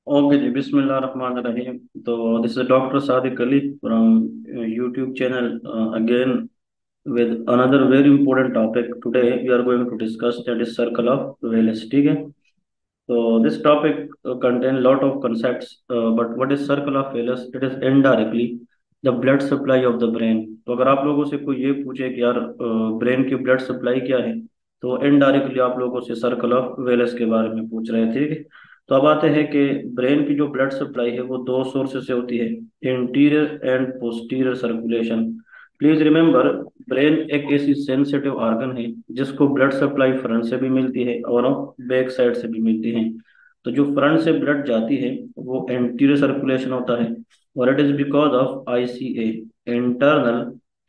Okay जी, बिस्मिल्लाह रहमान रहीम। तो this is doctor Sadiq Ali from YouTube channel again with another very important topic. Today we are going to discuss that is circle of Wales. ठीक है। तो this topic contain lot of concepts, but what is circle of Wales? It is indirectly the blood supply of the brain. तो अगर आप लोगों से कोई ये पूछे कि यार ब्रेन की ब्लड सप्लाई क्या है, तो इनडायरेक्टली आप लोगों से सर्कल ऑफ वेलस के बारे में पूछ रहे थे। ठीक है। तो अब आते हैं कि ब्रेन की जो ब्लड सप्लाई है वो दो सोर्सेज से होती है, interior and posterior circulation. Please remember, brain एक ऐसी सेंसिटिव ऑर्गन है जिसको ब्लड सप्लाई फ्रंट से भी मिलती है और बैक साइड से भी मिलती है। तो जो फ्रंट से ब्लड जाती है वो एंटीरियर सर्कुलेशन होता है, और it is because of ICA, internal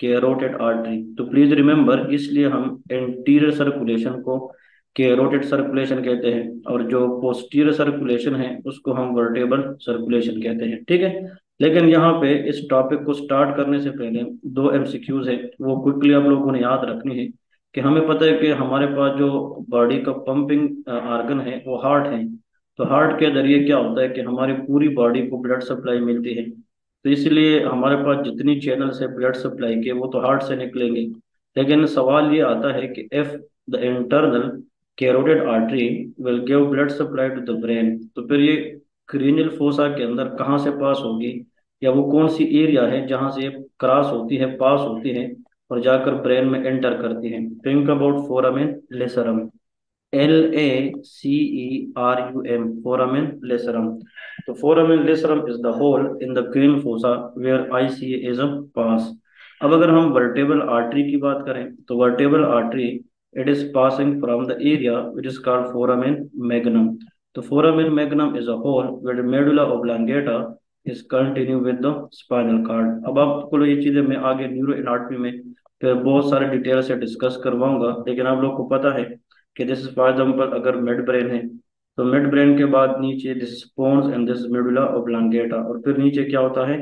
carotid artery. तो प्लीज रिमेम्बर, इसलिए हम एंटीरियर सर्कुलेशन को कैरोटिड सर्कुलेशन कहते हैं, और जो पोस्टीरियर सर्कुलेशन है उसको हम वर्टेब्रल सर्कुलेशन कहते हैं। ठीक है। लेकिन यहाँ पे इस टॉपिक को स्टार्ट करने से पहले दो एमसीक्यूज है, वो क्विकली आप लोगों ने याद रखनी है। कि हमें पता है कि हमारे पास जो बॉडी का पंपिंग आर्गन है वो हार्ट है। तो हार्ट के जरिए क्या होता है कि हमारी पूरी बॉडी को ब्लड सप्लाई मिलती है। तो इसलिए हमारे पास जितनी चैनल्स है ब्लड सप्लाई के वो तो हार्ट से निकलेंगे। लेकिन सवाल ये आता है कि if the internal carotid artery will give blood supply to the brain, तो फिर ये क्रीनियल फोसा के अंदर कहाँ से पास होगी, या वो कौन सी एरिया है जहाँ से ये क्रॉस होती है, पास होती है, और जाकर ब्रेन में एंटर करती है। Think about foramen lacerum, LACERUM, foramen lacerum. तो foramen lacerum is the hole in the cranial fossa where ICA is a pass. अब अगर हम वर्टेबल आर्टरी की बात करें तो vertebral artery, it is passing from the area which is called foramen magnum. तो foramen magnum is a hole where medulla oblongata is continue with the spinal cord. अब आपको ये चीजें मैं आगे न्यूरो एनाटॉमी में फिर बहुत सारे डिटेल से डिस्कस करवाऊंगा, लेकिन आप लोग को पता है कि दिस इज फॉर एग्जाम्पल अगर मिड ब्रेन है, तो मिड ब्रेन के बाद नीचे this is pons and this medulla oblongata, और फिर नीचे क्या होता है,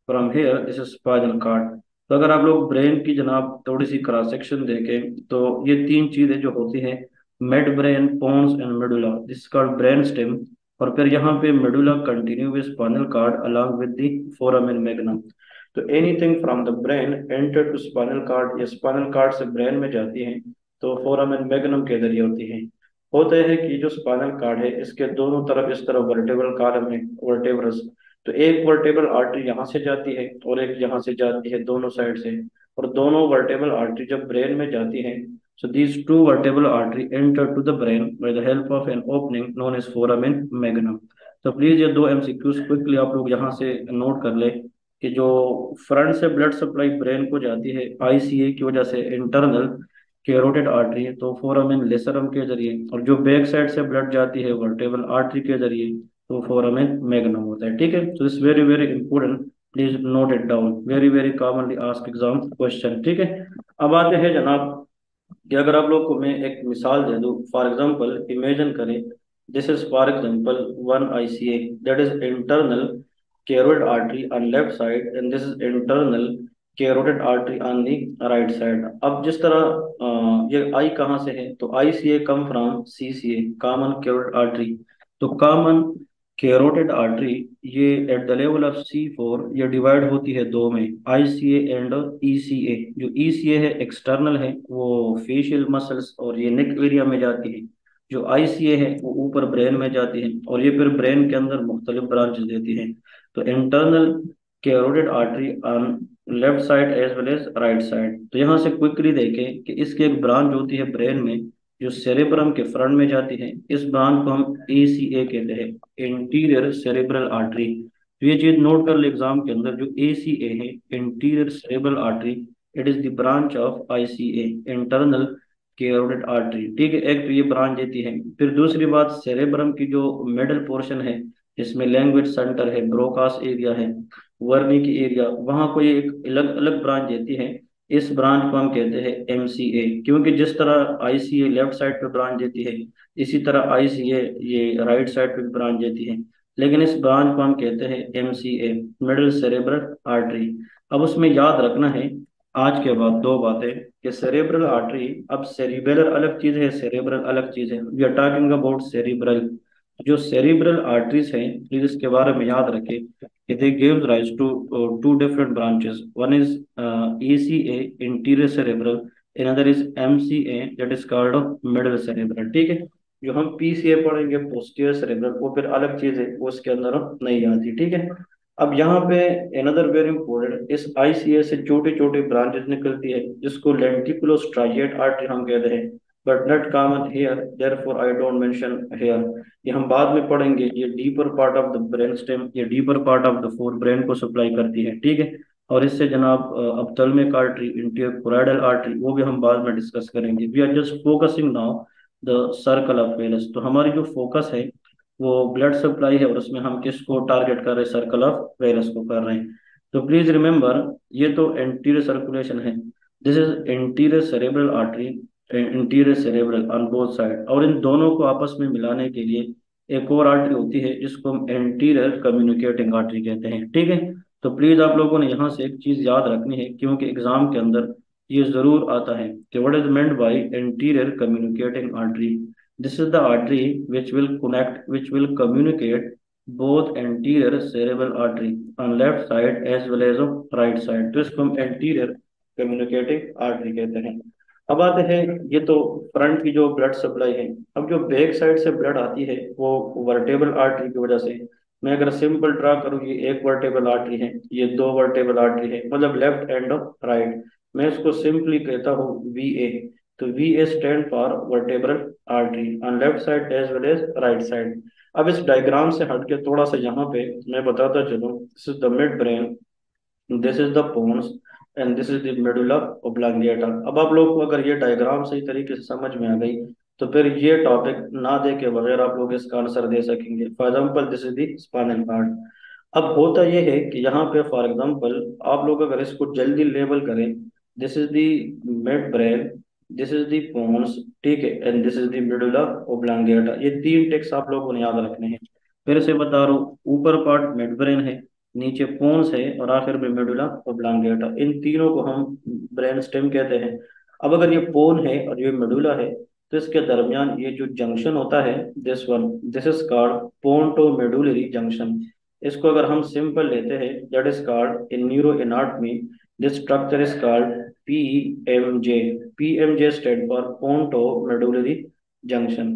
from here this is spinal cord. तो अगर आप लोग ब्रेन की जनाब थोड़ी सी क्रॉस सेक्शन देखें तो ये तीन चीजें जो होती हैं, mid brain, pons and medulla, this called brain stem. और फिर यहाँ पे medulla continue with spinal cord along with the foramen magnum. तो anything from the brain enter to spinal cord, या स्पाइनल कार्ड से ब्रेन में जाती है तो फोरामेन मैग्नम के जरिए होती है। होता है कि जो स्पाइनल कार्ड है इसके दोनों तरफ इस तरह वर्टेब्रल कॉलम है, वर्टेब्रस। तो एक वर्टेब्रल आर्टरी यहाँ से जाती है और एक यहाँ से जाती है, दोनों साइड से। और दोनों वर्टेब्रल आर्टरी जब ब्रेन में जाती है, so these two vertebral artery enter to the brain by the help of an opening known as foramen magnum. तो प्लीज ये दो एमसीक्यूज क्विकली आप लोग यहाँ से नोट कर ले कि जो फ्रंट से ब्लड सप्लाई ब्रेन को जाती है आईसीए की वजह से, इंटरनल कैरोटिड आर्टरी, तो फोरामेन लेसरम के जरिए, और जो बैक साइड से ब्लड जाती है वर्टेबल आर्टरी के जरिए, तो फोरामेन मैग्नम होता है। ठीक है। तो it's very very important, please note it down, very very commonly asked exam question. ठीक है। अब आते हैं जनाब कि अगर आप लोग को मैं एक मिसाल दे दूं, फॉर एग्जांपल इमेजिन करें, this is for example one ICA, that is internal carotid artery on left side and this is internal carotid artery on the right side. अब जिस तरह ये आई कहाँ से है, तो ICA come from CCA, common carotid artery. तो common carotid artery ये eight the level of C4 ये डिवाइड होती है दो में, आईसीए एंड ईसीए। जो ईसीए है एक्सटर्नल है, वो फेशियल मसल्स और ये नेक एरिया में जाती है। जो आईसीए है वो ऊपर ब्रेन में जाती है, और ये फिर ब्रेन के अंदर मुख्तलिफ ब्रांचेस देती है। तो internal carotid artery on left side as well as right side. तो यहाँ से क्विकली देखें कि इसकी एक ब्रांच होती है ब्रेन में जो सेरेब्रम के फ्रंट में जाती है, इस ब्रांच को हम एसीए कहते हैं, इंटीरियर सेरेब्रल आर्टरी। तो ये चीज नोट कर ले एग्जाम के अंदर, जो एसीए है, interior cerebral artery, it is the branch of ICA, internal carotid artery. ठीक है। एक तो ये ब्रांच देती है। फिर दूसरी बात, सेरेब्रम की जो मिडल पोर्शन है, जिसमें लैंग्वेज सेंटर है, ब्रोकास एरिया है, वर्निकी एरिया, वहां को ये एक अलग अलग ब्रांच देती है। इस ब्रांच को हम कहते हैं एमसीए, क्योंकि जिस तरह आईसीए लेफ्ट साइड पे ब्रांच देती है, इसी तरह आईसीए ये राइट साइड पे भी ब्रांच देती है। लेकिन इस ब्रांच को हम कहते हैं एमसीए, मिडिल सेरेब्रल आर्टरी। अब उसमें याद रखना है आज के बाद दो बातें, कि सेरेब्रल आर्टरी, अब सेरिबेलर अलग चीज है, सेरेब्रल अलग चीज है। We are talking about cerebral. जो सेरिब्रल आर्टरीज हैं, प्लीज इसके बारे में याद रखें कि they gives rise to two different branches. One is ACA anterior cerebral, another is MCA that is called middle cerebral. ठीक है, जो हम PCA पढ़ेंगे पोस्टीरियर सेरेब्रल, वो फिर अलग चीज है, वो उसके अंदर नहीं आती। ठीक है, अब यहाँ पे अनदर वेरी इंपॉर्टेंट, इस ICA से छोटी छोटी ब्रांचेस निकलती है जिसको लेंटिकुलोस्ट्राइएट आर्टरी हम कहते हैं, but not common here, therefore I don't mention here. ये हम बाद में पढ़ेंगे। ये deeper part of the brain stem, ये deeper part of the forebrain को सप्लाई करती है। ठीक है, और इससे जनाब अप्थल्मिक आर्टरी, इंटरकोराइडल आर्टरी, वो भी हम बाद में डिस्कस करेंगे। We are just focusing now the circle of veins. तो हमारी जो फोकस है वो ब्लड सप्लाई है, और उसमें हम किसको टारगेट कर रहे हैं? सर्कल ऑफ वेनस को कर रहे हैं। तो प्लीज रिमेंबर, ये तो एंटीरियर सर्कुलेशन है, this is anterior cerebral artery, interior cerebral on both side. और इन दोनों को आपस में मिलाने के लिए एक और आर्टरी होती है जिसको हम एंटीरियर कम्युनिकेटिंग आर्टरी कहते हैं। ठीक है, तो प्लीज आप लोगों ने यहाँ से एक चीज याद रखनी है, क्योंकि एग्जाम के अंदर ये जरूर आता है कि what is meant by anterior communicating artery. This is the artery which will communicate both anterior cerebral artery on left side as well as on right side। तो इसको हम एंटीरियर कम्युनिकेटिंग आर्टरी कहते हैं। अब आते हैं, ये तो फ्रंट की जो ब्लड सप्लाई है। अब जो बैक साइड से ब्लड आती है वो वर्टेबल आर्टरी की वजह से, मैं अगर सिंपल ड्रा करूँ, ये एक वर्टेबल आर्टरी है, ये दो वर्टेबल आर्टरी है, मतलब लेफ्ट एंड ऑफ राइट। मैं इसको सिंपली कहता हूँ VA। तो VA stand for vertebral artery on left side as well as right side. अब इस डायग्राम से हट के थोड़ा सा यहाँ पे मैं बताता चलूँ, this is the mid brain, this is the pons, and this is the medulla oblongata. अब आप लोग को अगर ये डायग्राम सही तरीके से समझ में आ गई, तो फिर ये टॉपिक ना दे के बगैर आप लोग इसका आंसर दे सकेंगे। For example this is the spinal cord. अब होता ये है कि यहाँ पे फॉर एग्जाम्पल आप लोग अगर इसको जल्दी लेबल करें, this is the mid brain, this is the pons, ठीक है, and this is the medulla oblongata. ये तीन टेक्स्ट आप लोगों ने याद रखने हैं। फिर से बता रहा हूँ, ऊपर पार्ट मिड ब्रेन है, नीचे पोन्स है, और आखिर में मेडुला ओब्लांगेटा। इन तीनों को हम ब्रेन स्टेम कहते हैं। अब अगर ये पोन है और ये मेडुला है, तो इसके दरमियान ये जो जंक्शन होता है, this is called ponto medullary junction. इसको अगर हम सिंपल लेते हैं, that is called in neuroanatomy, this structure is called PMJ। PMJ stand for ponto medullary junction.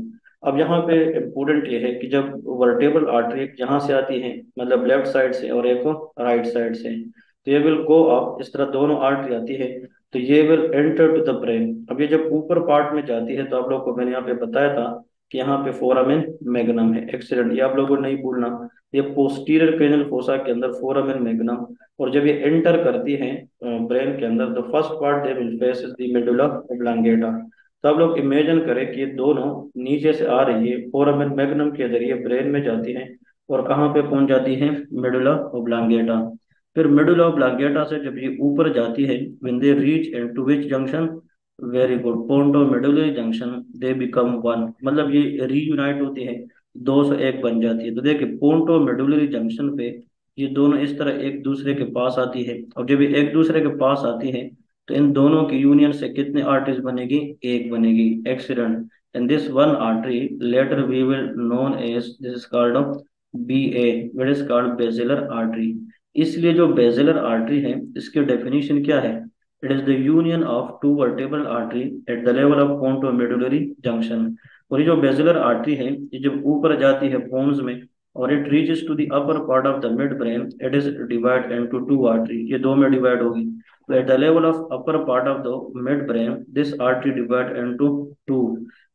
अब यहाँ पे इम्पोर्टेंट ये है कि जब वर्टेबल आर्टरी यहाँ से आती है, मतलब लेफ्ट साइड से, और एक राइट साइड से, तो ये विल गो अप, इस तरह दोनों आर्टरी आती है, तो ये will enter to the brain. अब ये जब ऊपर पार्ट में जाती है, तो आप लोग को मैंने यहाँ पे बताया था कि यहाँ पे फोरामेन मैग्नम है। एक्सीडेंट, ये आप लोगों को नहीं भूलना, ये पोस्टीरियर क्रेनियल फोसा के अंदर फोरामेन मैग्नम। और जब ये एंटर करती है ब्रेन के अंदर, तो first part they will face is the medulla oblongata. तो आप लोग इमेजिन करें कि ये दोनों नीचे से आ रही है, फोरामेन मैग्नम के जरिए ब्रेन में जाती हैं, और कहाँ पे पहुंच जाती है? Medulla oblongata. फिर मेडुला ओब्लांगेटा से जब ये ऊपर जाती है, when they reach into which junction? Very good, ponto medullary junction, they become one, मतलब ये रीयूनाइट होती है, 201 बन जाती है। तो देखिए, पोन्टो मेडुलरी जंक्शन पे ये दोनों इस तरह एक दूसरे के पास आती है, और जब ये एक दूसरे के पास आती है, तो इन दोनों की यूनियन से कितने आर्टरीज बनेगी? एक बनेगी। Accident, and this one artery later we will known as, this is called BA, which is called basilar artery. इसलिए जो बेसिलर आर्टरी है, इसकी डेफिनेशन क्या है? It is the union of two vertebral artery at the level of pontomedullary junction. और ये जो basilar artery है, ये जब ऊपर जाती है पोन्स में, और it reaches to the upper part of the mid brain, it is divide into two artery, ये दो में डिवाइड होगी। So at the level of upper part of the midbrain, this artery divide into two,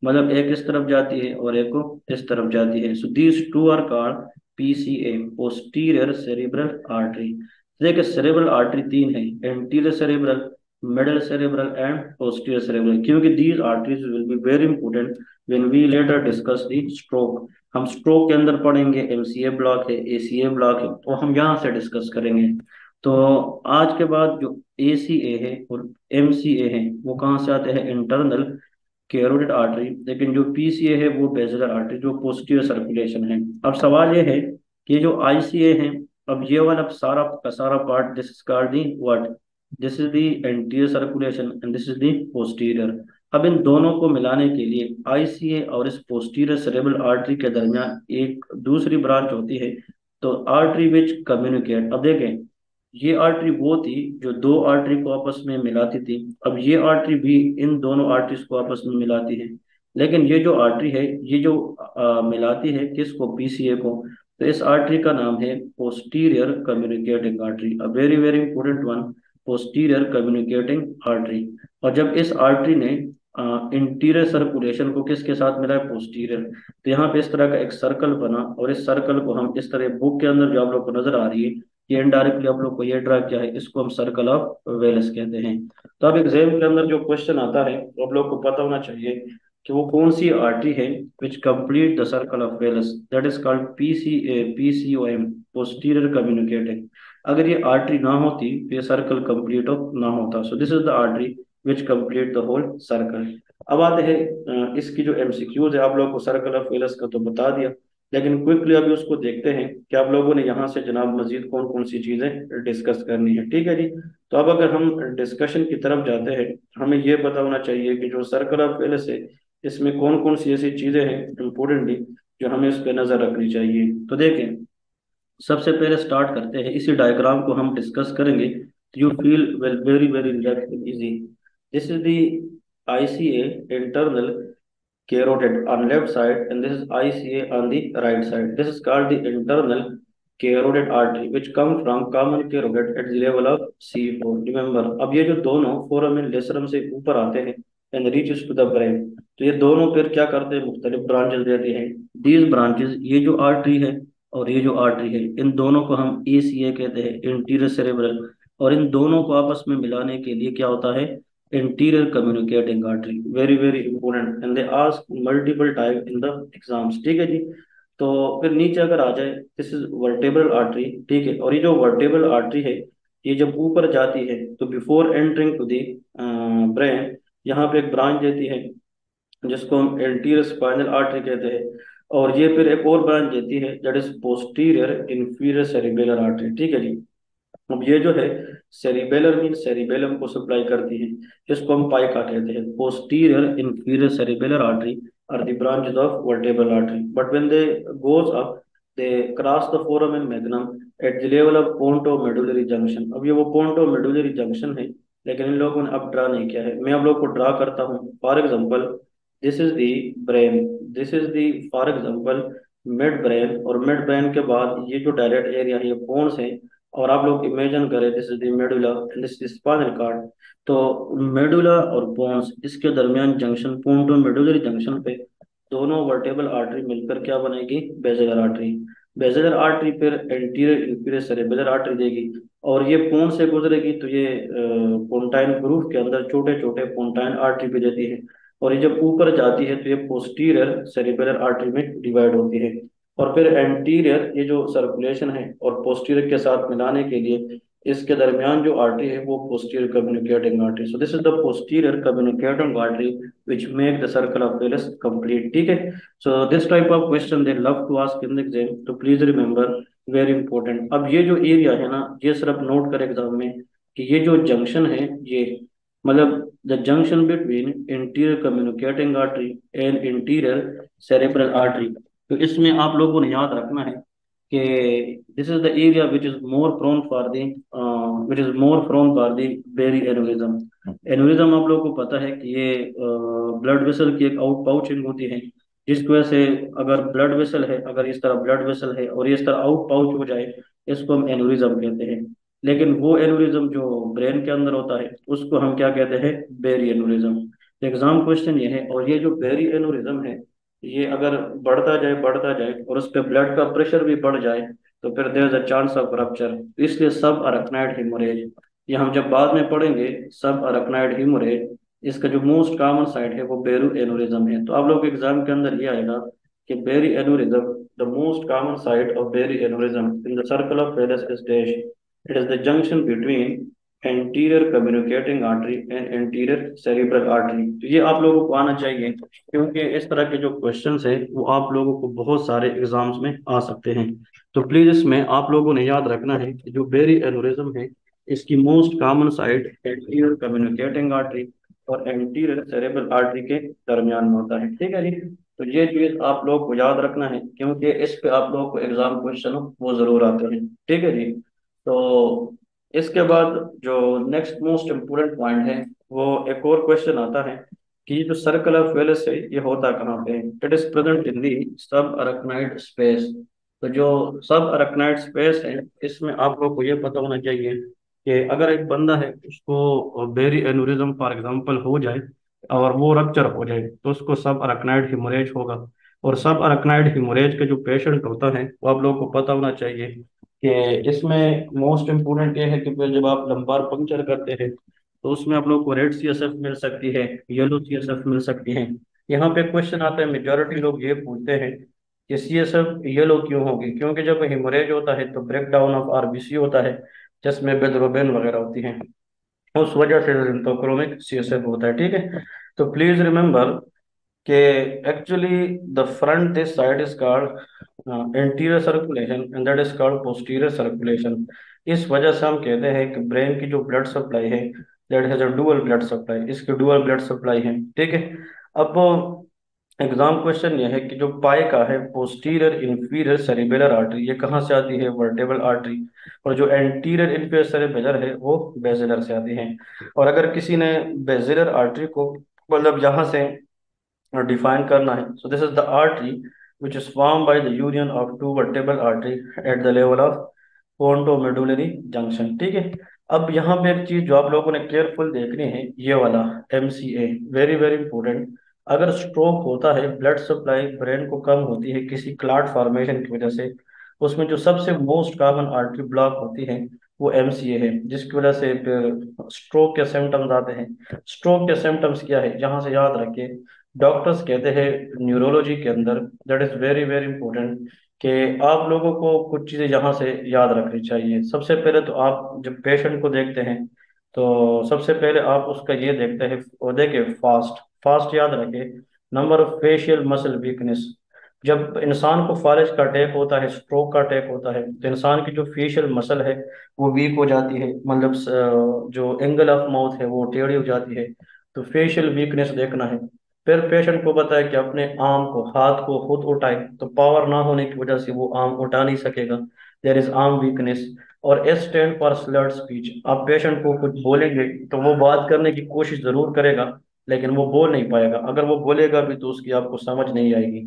मतलब एक इस तरफ जाती है और एक को इस तरफ जाती है। So these two are called PCA, posterior cerebral artery। देखिए, cerebral artery तीन है, anterior cerebral, middle cerebral and posterior cerebral, क्योंकि these arteries will be very important when we later discuss the stroke। हम स्ट्रोक के अंदर पढ़ेंगे, MCA block है, ACA block है, तो हम यहाँ से डिस्कस करेंगे। तो आज के बाद जो ACA है और MCA है, वो कहाँ से आते हैं? Internal carotid artery. लेकिन जो PCA है वो बेसिलर आर्टरी, जो पोस्टीरियर सर्कुलेशन है। अब सवाल ये है कि ये जो ICA है, अब ये वाला सारा का सारा part, this is called the what? This is the anterior circulation and this is the posterior. अब इन दोनों को मिलाने के लिए आईसीए और इस पोस्टीरियर सेरेब्रल आर्टरी के दरमियान एक दूसरी ब्रांच होती है, तो आर्टरी विच कम्युनिकेट। अब देखें, ये आर्टरी वो थी जो दो आर्टरी को आपस में मिलाती थी, अब ये आर्टरी भी इन दोनों आर्टरीज को आपस में मिलाती है। लेकिन ये जो आर्टरी है, ये जो मिलाती है किसको, पीसीए को, तो इस आर्टरी का नाम है posterior communicating artery, a very very important one, posterior communicating artery. और जब इस आर्टरी ने इंटीरियर सर्कुलेशन को किसके साथ मिला है, पोस्टीरियर, तो यहाँ पे इस तरह का एक सर्कल बना, और इस सर्कल को हम इस तरह बुक के अंदर जो आप लोग को नजर आ रही है, ये इनडायरेक्टली आप लोग को ये ड्रा किया है, इसको हम सर्कल ऑफ वेलस कहते हैं। तो अब एग्जाम के अंदर जो क्वेश्चन आता है वो आप लोग को पता होना चाहिए कि वो कौन सी आर्टरी है which complete the circle of Willis, that is called PCOM, posterior communicating. अगर ये आर्टरी ना होती तो ये सर्कल कंप्लीट ना होता। So this is the artery which complete the whole circle. अब आते हैं इसकी जो एमसीक्यूज है, आप लोगों को सर्कल ऑफ वेलस का तो बता दिया, लेकिन क्विकली अभी उसको देखते हैं कि आप लोगों ने यहाँ से जनाब मजीद कौन कौन सी चीजें डिस्कस करनी है। ठीक है जी। तो अब अगर हम डिस्कशन की तरफ जाते हैं, हमें ये पता होना चाहिए कि जो सर्कल ऑफ वेलस है, इसमें कौन कौन सी ऐसी चीजें हैं इम्पोर्टेंटली जो हमें इस पे नजर रखनी चाहिए। तो देखें, सबसे पहले स्टार्ट करते हैं, इसी डायग्राम को हम डिस्कस करेंगे, तो you feel well very very relax and easy. This is the ICA internal carotid on left side, and this is ICA on the right side. This is called the internal carotid artery which come from common carotid at the level of C4. Remember, अब ये जो दोनों foramen lacerum से ऊपर आते हैं and reaches to the brain, तो ये दोनों फिर क्या करते हैं, मुख्तलिफ ब्रांचेस देते हैं। These branches, ये जो आर्टरी है और ये जो आर्टरी है, इन दोनों को हम ACA कहते हैं, इंटीरियर सेरेब्रल। और इन दोनों को आपस में मिलाने के लिए क्या होता है, interior communicating artery, very very important, and they ask multiple time in the exams. ठीक है जी। तो फिर नीचे अगर आ जाए, दिस इज वर्टेब्रल आर्टरी। ठीक है, और ये जो वर्टेब्रल आर्टरी है, ये जब ऊपर जाती है तो before entering to the brain, यहाँ पे एक ब्रांच देती है जिसको हम एंटीरियर स्पाइनल आर्टरी कहते हैं, और ये फिर एक और ब्रांच देती है that is posterior inferior cerebellar artery. ठीक है जी। अब ये जो है सेरिबेलर मीन सेरिबेलम को सप्लाई करती है, जिसको हम पाइका कहते हैं। Posterior inferior cerebellar artery are the branches of vertebral artery, but when they goes up they cross the foramen magnum at the level of ponto medullary junction. अब ये वो पोंटो मेडुलरी जंक्शन है, लेकिन इन लोगों ने अब ड्रा नहीं किया है। मैं आप लोग को ड्रा करता हूँ। For example, this is the brain, this is the for example mid brain, और मिड ब्रेन के बाद ये जो डायरेक्ट एरिया है ये बोन्स है, और आप लोग इमेजिन करें this is the medulla and this is spinal cord. तो मेडुला और बोन्स, इसके दरमियान जंक्शन, पोन्टो मेडुलरी जंक्शन पे दोनों वर्टेबल आर्टरी मिलकर क्या बनेगी, बेजेलर आर्टरी। बेजेलर आर्टरी फिर एंटीरियर इंफीरियर सेरेबेलर आर्टरी देगी, और ये पोन से गुजरेगी तो ये पोन्टाइन ग्रूव के अंदर छोटे छोटे पोन्टाइन आर्टरी भी देती है, और ये जब ऊपर जाती है तो ये पोस्टीरियर सेरिबेलर आर्टरी में डिवाइड होती है। और फिर एंटीरियर, ये जो सर्कुलेशन है और पोस्टीरियर के साथ मिलाने के लिए इसके दरमियान जो आर्टरी है वो posterior communicating artery. So this is the posterior communicating artery which make the circle of Willis complete. ठीक है। So this type of question they love to ask in the exam, तो प्लीज रिमेंबर, वेरी इंपॉर्टेंट। अब ये जो area है ना, ये सिर्फ नोट कर एग्जाम में कि ये जो जंक्शन है, ये मतलब the junction between anterior communicating artery and anterior cerebral artery, तो इसमें आप लोगों ने याद रखना है कि this is the area which is more prone for the which is more prone for the berry aneurysm. Aneurysm आप लोगों को पता है कि ये ब्लड वेसल की एक आउट पाउचिंग होती है, जिसकी वजह से अगर ब्लड वेसल है, अगर इस तरह ब्लड वेसल है और ये इस तरह आउट पाउच हो जाए, इसको हम एनुरिज्म कहते हैं। लेकिन वो एनुरिज्म जो ब्रेन के अंदर होता है उसको हम क्या कहते हैं, बेरी एनुरिज्म। एग्जाम क्वेश्चन ये है, और ये जो बेरी एनुरिज्म है, ये अगर बढ़ता जाए और उस पर ब्लड का प्रेशर भी बढ़ जाए, तो फिर there is a chance of rupture. इसलिए सब अरेक्नाइड हेमोरेज, ये हम जब बाद में पढ़ेंगे, सब अरेक्नाइड हेमोरेज, इसका जो मोस्ट कॉमन साइट है वो बेरू एनुरिज्म है। तो आप लोग एग्जाम के अंदर ये आएगा कि berry aneurysm, the most common site of berry aneurysm in the circle of Willis is dash, it is the junction between anterior communicating artery and anterior cerebral artery. तो ये आप लोगों को आना चाहिए, क्योंकि इस तरह के जो क्वेश्चंस है वो आप लोगों को बहुत सारे एग्जाम्स में आ सकते हैं। तो प्लीज इसमें आप लोगों ने याद रखना है कि जो बेरी एनुरिज्म है, इसकी most common site anterior communicating artery, और एंटीरियर सेरेब्रल आर्टरी के दरमियान में होता है। ठीक है जी। तो ये चीज आप लोग को याद रखना है, क्योंकि इस पे आप लोग को एग्जाम क्वेश्चन वो जरूर आते हैं। ठीक है जी। तो इसके बाद जो नेक्स्ट मोस्ट इम्पोर्टेंट पॉइंट है, वो एक और क्वेश्चन आता है कि जो सर्कल ऑफ वेलस है ये होता कहाँ पे है। इट इज प्रेजेंट इन दी सब अरकनाइड स्पेस। तो जो सब अरकनाइड स्पेस है, इसमें आप लोग को ये पता होना चाहिए कि अगर एक बंदा है उसको बेरी एनुरिज्म फॉर एग्जांपल हो जाए और वो रप्चर हो जाए, तो उसको सब अरकनाइड हिमोरेज होगा। और सब अरकनाइड हिमोरेज के जो पेशेंट होता है वो आप लोगों को पता होना चाहिए कि इसमें मोस्ट इम्पोर्टेंट ये है कि फिर जब आप लंबार पंक्चर करते हैं तो उसमें आप लोग को रेड सीएसएफ मिल सकती है, येलो सीएसएफ मिल सकती है। यहाँ पे क्वेश्चन आता है, मेजोरिटी लोग ये पूछते हैं कि सीएसएफ येलो क्यों होगी, क्योंकि जब हेमोरेज होता है तो ब्रेक डाउन ऑफ आरबीसी होता है, जिसमें बिलिरुबिन वगैरह होती है, उस वजह से लिम्फोक्रोमिक सीएसएफ होता है। ठीक है। तो प्लीज रिमेंबर कि actually the front this side is called anterior circulation and that is called posterior circulation. इस वजह से हम कहते हैं कि ब्रेन की जो ब्लड सप्लाई है, that has a dual blood supply, इसकी डुअल ब्लड सप्लाई है। ठीक है। अब एग्जाम क्वेश्चन ये है कि जो पाए का है पोस्टीरियर इंफीरियर सेरिबेलर आर्टरी, ये कहाँ से आती है, वर्टेबल आर्टरी। और जो एंटीरियर इंफीरियर सेरिबेलर है वो बेसिलर से आती है। और अगर किसी ने बेसिलर आर्टरी को मतलब यहाँ से define करना है, so this is the artery which is formed by the union of two vertebral artery at the level of pontomedullary junction। ठीक है। अब यहाँ पे एक चीज जो आप लोगों ने केयरफुल देखनी है, ये वाला एमसीए, वेरी वेरी इंपॉर्टेंट। अगर स्ट्रोक होता है, ब्लड सप्लाई ब्रेन को कम होती है किसी क्लॉट फॉर्मेशन की वजह से, उसमें जो सबसे मोस्ट कॉमन आर्टरी ब्लॉक होती है वो एमसीए है, जिसकी वजह से फिर स्ट्रोक के सिम्टम्स आते हैं। स्ट्रोक के सिम्टम्स क्या है, जहां से याद रखें, डॉक्टर्स कहते हैं न्यूरोलॉजी के अंदर, that is very very important कि आप लोगों को कुछ चीज़ें यहाँ से याद रखनी चाहिए। सबसे पहले तो आप जब पेशेंट को देखते हैं तो सबसे पहले आप उसका ये देखते हैं, वो देखिए फास्ट, फास्ट याद रखें। Number of facial muscle weakness, जब इंसान को फालिज का अटैक होता है, स्ट्रोक का अटैक होता है, तो इंसान की जो फेशियल मसल है वो वीक हो जाती है, मतलब जो एंगल ऑफ माउथ है वो टेढ़ी हो जाती है। तो फेशियल वीकनेस देखना है। फिर पेशेंट को पता है कि अपने आर्म को, हाथ को खुद उठाए, तो पावर ना होने की वजह से वो आर्म उठा नहीं सकेगा, देयर इज आर्म वीकनेस। और S stand for slurred speech, आप पेशेंट को कुछ बोलेंगे तो वो बात करने की कोशिश जरूर करेगा, लेकिन वो बोल नहीं पाएगा। अगर वो बोलेगा भी तो उसकी आपको समझ नहीं आएगी।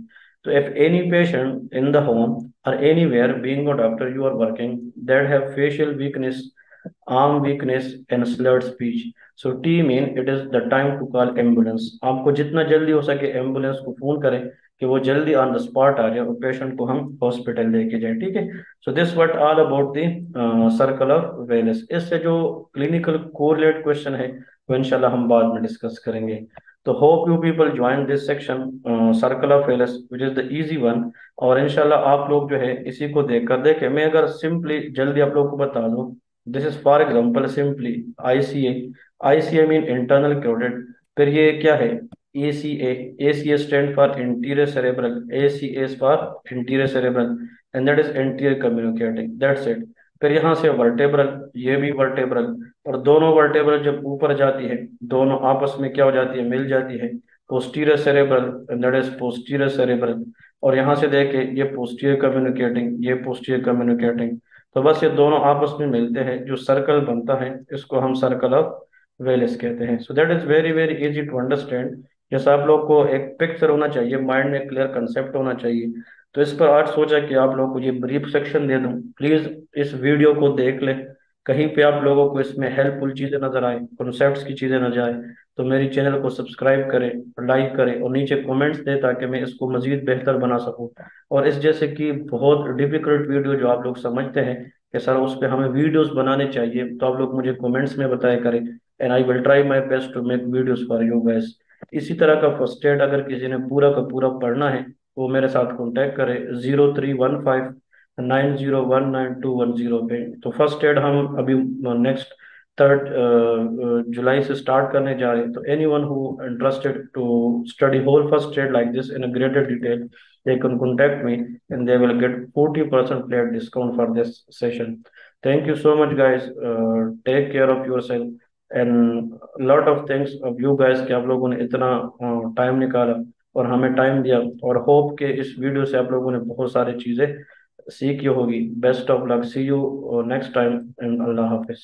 तो if any patient in the home or anywhere being a doctor you are working that have facial weakness, arm weakness and slurred speech, so T mean it is the time to call ambulance। आपको जितना जल्दी हो सके ambulance को phone करें कि वो जल्दी ऑन द स्पॉट आ जाए और पेशेंट को हम हॉस्पिटल लेके जाए। ठीक है। So this what all about the circle of Wallace. इससे जो क्लिनिकल कोरिलेट क्वेश्चन है वो इंशाल्लाह हम बाद में डिस्कस करेंगे। तो hope you people join this section circle of Wallace which is the easy one. और इंशाल्लाह आप लोग जो है इसी को देख कर देखें। मैं अगर सिंपली जल्दी आप लोग को बता दूं, this is for example simply ICA. ICA mean internal carotid. फिर ये क्या है, ACA. ACA stand for interior cerebral, ACA for interior cerebral and that is interior communicating, that's it. फिर यहाँ से वर्टेब्रल, ये भी वर्टेब्रल। और दोनों वर्टेब्रल जब ऊपर जाती है, दोनों आपस में क्या हो जाती है, मिल जाती है, posterior cerebral and that is posterior cerebral. और यहाँ से देखे, ये पोस्टीरियर कम्युनिकेटिंग, ये पोस्टीरियर कम्युनिकेटिंग। तो बस ये दोनों आपस में मिलते हैं, जो सर्कल बनता है इसको हम सर्कल ऑफ वेलिस कहते हैं। So that is very very easy to understand. जैसा आप लोग को एक पिक्चर होना चाहिए, माइंड में क्लियर कंसेप्ट होना चाहिए। तो इस पर आज सोचा कि आप लोग को ये ब्रीफ सेक्शन दे दूं। प्लीज इस वीडियो को देख ले, कहीं पे आप लोगों को इसमें हेल्पफुल चीजें नजर आए, कॉन्सेप्ट्स की चीजें नजर आए, तो मेरी चैनल को सब्सक्राइब करें, लाइक करें और नीचे कमेंट्स दें, ताकि मैं इसको मजीद बेहतर बना सकूं। और इस जैसे कि बहुत डिफिकल्ट वीडियो जो आप लोग समझते हैं कि सर उस पर हमें वीडियोस बनाने चाहिए, तो आप लोग मुझे कमेंट्स में बताया करें, and I will try my best to make videos for you guys. इसी तरह का फर्स्ट एड अगर किसी ने पूरा का पूरा पढ़ना है, वो मेरे साथ कांटेक्ट करे 0315 90192110 पे। तो फर्स्ट एड हम अभी नेक्स्ट 3 जुलाई से स्टार्ट करने जा रहे हैं। तो anyone who interested to study whole first aid like this in greater detail, they can contact me and they will get 40% flat discount for this session. Thank you so much guys. Take care of yourself and lot of thanks of you guys कि आप लोगों ने इतना time निकाला और हमें time दिया, और होप के इस वीडियो से आप लोगों ने बहुत सारी चीज़ें सीखी होगी। Best of luck, see you next time, and Allah Hafiz.